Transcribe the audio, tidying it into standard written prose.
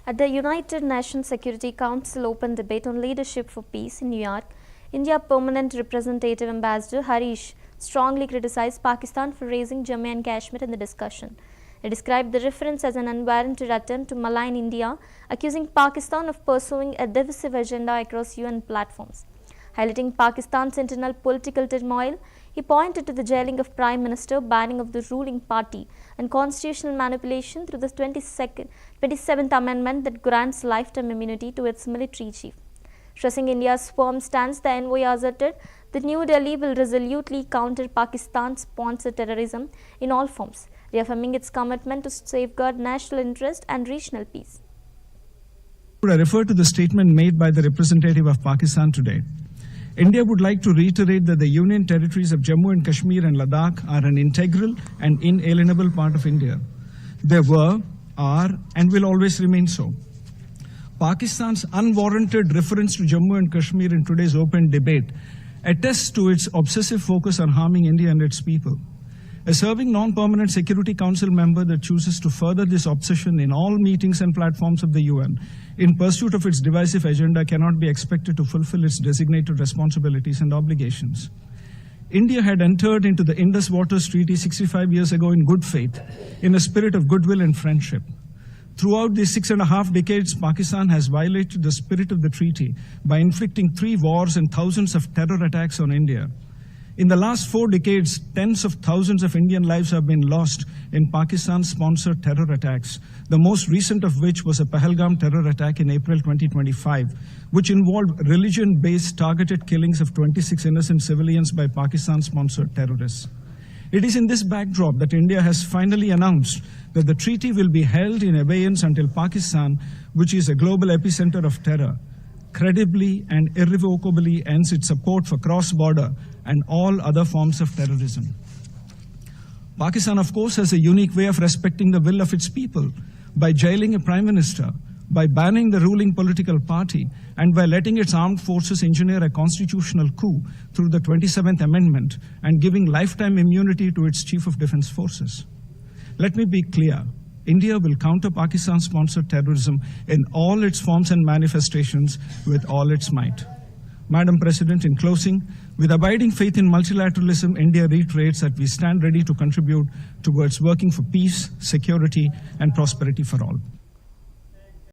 At the United Nations Security Council Open Debate on Leadership for Peace in New York, India Permanent Representative Ambassador Harish strongly criticized Pakistan for raising Jammu and Kashmir in the discussion. He described the reference as an unwarranted attempt to malign India, accusing Pakistan of pursuing a divisive agenda across UN platforms. Highlighting Pakistan's internal political turmoil, he pointed to the jailing of Prime Minister, banning of the ruling party, and constitutional manipulation through the 27th Amendment that grants lifetime immunity to its military chief. Stressing India's firm stance, the envoy asserted that New Delhi will resolutely counter Pakistan-sponsored terrorism in all forms, reaffirming its commitment to safeguard national interest and regional peace. I refer to the statement made by the representative of Pakistan today. India would like to reiterate that the Union territories of Jammu and Kashmir and Ladakh are an integral and inalienable part of India. They were, are, and will always remain so. Pakistan's unwarranted reference to Jammu and Kashmir in today's open debate attests to its obsessive focus on harming India and its people. A serving non-permanent Security Council member that chooses to further this obsession in all meetings and platforms of the UN in pursuit of its divisive agenda cannot be expected to fulfill its designated responsibilities and obligations. India had entered into the Indus Waters Treaty 65 years ago in good faith, in a spirit of goodwill and friendship. Throughout these 6.5 decades, Pakistan has violated the spirit of the treaty by inflicting 3 wars and thousands of terror attacks on India. In the last 4 decades, tens of thousands of Indian lives have been lost in Pakistan-sponsored terror attacks, the most recent of which was a Pahalgam terror attack in April 2025, which involved religion-based targeted killings of 26 innocent civilians by Pakistan-sponsored terrorists. It is in this backdrop that India has finally announced that the treaty will be held in abeyance until Pakistan, which is a global epicenter of terror, credibly and irrevocably ends its support for cross-border and all other forms of terrorism. Pakistan, of course, has a unique way of respecting the will of its people by jailing a prime minister, by banning the ruling political party, and by letting its armed forces engineer a constitutional coup through the 27th Amendment and giving lifetime immunity to its Chief of Defense Forces. Let me be clear. India will counter Pakistan-sponsored terrorism in all its forms and manifestations with all its might. Madam President, in closing, with abiding faith in multilateralism, India reiterates that we stand ready to contribute towards working for peace, security, and prosperity for all.